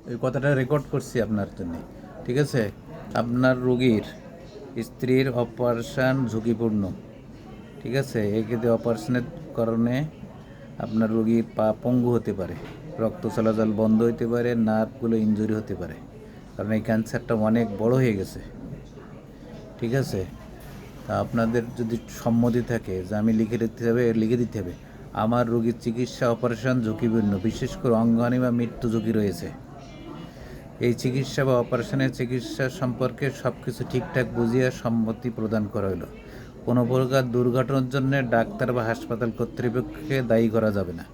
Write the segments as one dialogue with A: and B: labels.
A: এই কথাটা রেকর্ড করছি আপনার জন্য, ঠিক আছে? আপনার রোগীর স্ত্রীর অপারেশন ঝুঁকিপূর্ণ, ঠিক আছে? এই ক্ষেত্রে অপারেশনের কারণে আপনার রোগীর পা পঙ্গু হতে পারে, রক্ত চলাচল বন্ধ হতে পারে, নার্ভগুলো ইনজুরি হতে পারে, কারণ এই ক্যান্সারটা অনেক বড় হয়ে গেছে, ঠিক আছে? তা আপনাদের যদি সম্মতি থাকে যে আমি লিখে দিতে হবে আমার রোগীর চিকিৎসা অপারেশন ঝুঁকিপূর্ণ, বিশেষ করে অঙ্গহানি বা মৃত্যু ঝুঁকি রয়েছে, এই চিকিৎসা বা অপারেশনের চিকিৎসা সম্পর্কে সব কিছু ঠিকঠাক বুঝিয়ে সম্মতি প্রদান করা হলো। কোনো প্রকার দুর্ঘটনার জন্য ডাক্তার বা হাসপাতাল কর্তৃপক্ষকে দায়ী করা যাবে না।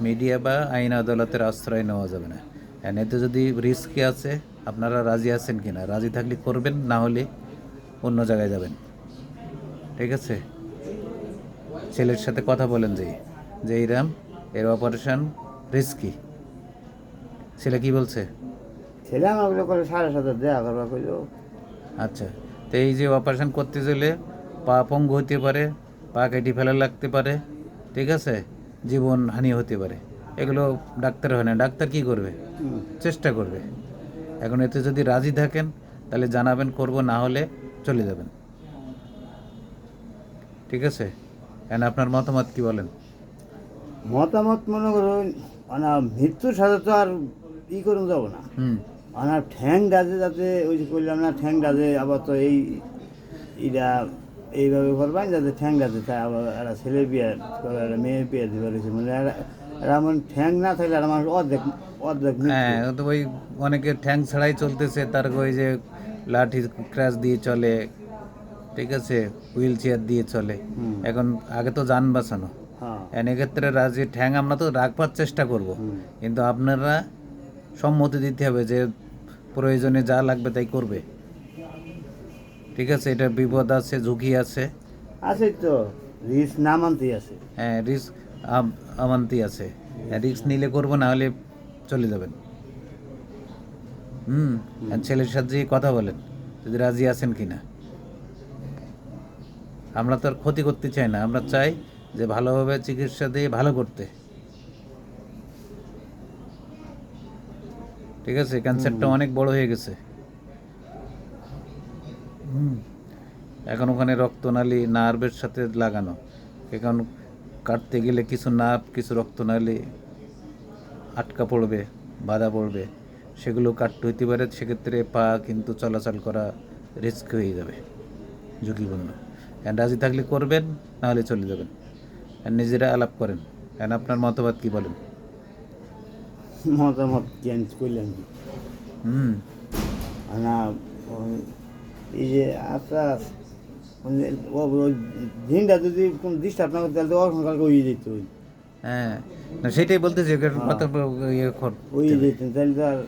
A: মিডিয়া বা আইন আদালতের আশ্রয় নেওয়া যাবে না। এতে যদি রিস্কে আছে, আপনারা রাজি আছেন কি না? রাজি থাকলে করবেন, না হলে অন্য জায়গায় যাবেন, ঠিক আছে? ছেলের সাথে কথা বলেন যে এইরাম এর অপারেশন রিস্কি। ছেলে কি বলছে?
B: ছেলে আমাকে করে 7.5 দেয়া করবা কইল।
A: আচ্ছা, তো এই যে অপারেশন করতে গেলে পা পঙ্গু হতে পারে, পা কেটে ফেলা লাগতে পারে, ঠিক আছে? জীবন হানি হতে পারে, এগুলো ডাক্তার হয় না। ডাক্তার কি করবে? চেষ্টা করবে। এখন এতে যদি রাজি থাকেন তাহলে জানাবেন, করব, না হলে চলে যাবেন, ঠিক আছে? এখন আপনার মতামত কি বলেন?
B: মতামত মনে করুন মানে মৃত্যুর সাথে তো আর ই করুন যাব না। আমার ঠ্যাং ডাজে যাতে ওই যে করলাম না, ঠ্যাং ডাজে আবার তো এইটা এইভাবে করবেন যাতে ঠ্যাং ডাজে তাই আবার একটা ছেলে বিয়ে করে, একটা মেয়ে বিয়ে দিতে পারেছে, মানে এমন ঠ্যাং না থাকলে আর মানুষ অর্ধেক অর্ধেক
A: হ্যাঁ, তো ওই অনেকে ঠ্যাং ছাড়াই চলতেছে, তার ওই যে লাঠি ক্রাশ দিয়ে চলে, ঠিক আছে, হুইল চেয়ার দিয়ে চলে। এখন আগে তো যান বাঁচানো, এক্ষেত্রে রাজি ঠ্যাং আমরা তো রাখবার চেষ্টা করব, কিন্তু আপনারা সম্মতি দিতে হবে যে প্রয়োজনে যা লাগবে তাই করবে, ঠিক আছে? এটা বিপদ আছে, ঝুঁকি আছে,
B: আছে তো, রিস্ক না মানতেই আছে।
A: হ্যাঁ, রিস্ক আমান্তি আছে। রিস্ক নিলে করবো, না হলে চলে যাবেন। আর ছেলের সাথে কথা বলেন যদি রাজি আছেন কি না। আমরা তো আর ক্ষতি করতে চাই না, আমরা চাই যে ভালোভাবে চিকিৎসা দিয়ে ভালো করতে, ঠিক আছে? ক্যান্সারটা অনেক বড় হয়ে গেছে। এখন ওখানে রক্তনালী নার্ভের সাথে লাগানো, এখন কাটতে গেলে কিছু নার্ভ কিছু রক্তনালী আটকা পড়বে, বাধা পড়বে, সেগুলো কাটতে হইতে পারে। সেক্ষেত্রে পা কিন্তু চলাচল করা রিস্ক হয়ে যাবে, ঝুঁকিপূর্ণ। রাজি থাকলে করবেন, না হলে চলে যাবেন। নিজেরা আলাপ করেন, আপনার মতবাদ কি বলেন?
B: মতামত চেঞ্জ করলেন না, এই যে আচ্ছা দিনটা যদি কোনো ডিস্টার্ব না করতে তাহলে তো অসংখ্য হয়ে যেত।
A: হ্যাঁ, না সেটাই বলতেছি, কথা ইয়ে
B: হয়ে যেতেন তাহলে তো আর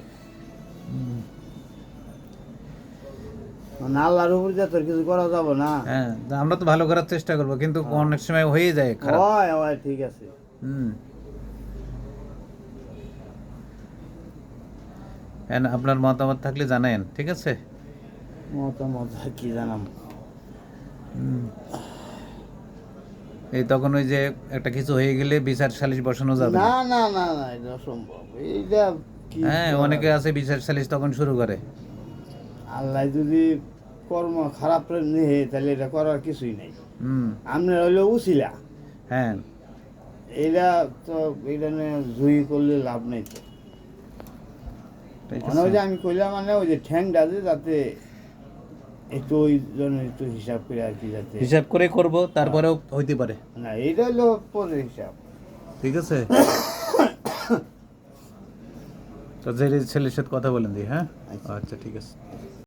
B: মানে আল্লাহর উপর যা তোর কিছু করা যাবো না।
A: হ্যাঁ, আমরা তো ভালো করার চেষ্টা করবো, কিন্তু অনেক সময় হয়ে যায় খারাপ।
B: হয় ঠিক আছে।
A: হ্যাঁ, আপনার মতামত থাকলে জানায়েন, ঠিক আছে?
B: মতামত কি জানাম,
A: এই তখন ওই যে একটা কিছু হয়ে গেলে বিচার সালিশ বসানো যাবে
B: না না না না, এটা অসম্ভব। এইটা কি,
A: হ্যাঁ, অনেকে আছে বিচার সালিশ তখন শুরু করে।
B: আল্লাহ যদি কর্ম খারাপ নেই তাহলে এটা করার কিছুই নাই। আপনার হইলো উছিলা,
A: হ্যাঁ,
B: এটা তো এটা নিয়ে জুই করলে লাভ নেই তো। মানে ওই যে আমি কইলাম, মানে ওই যে ঠ্যাংটা যে যাতে একটু ওই জন্য একটু হিসাব করে আর কি, যাতে
A: হিসাব করে করব, তারপরেও হইতে পারে
B: না, এইটা হলো পরে হিসাব,
A: ঠিক আছে? তো ছেলের সাথে কথা বলেন দিই, হ্যাঁ? আচ্ছা, ঠিক আছে।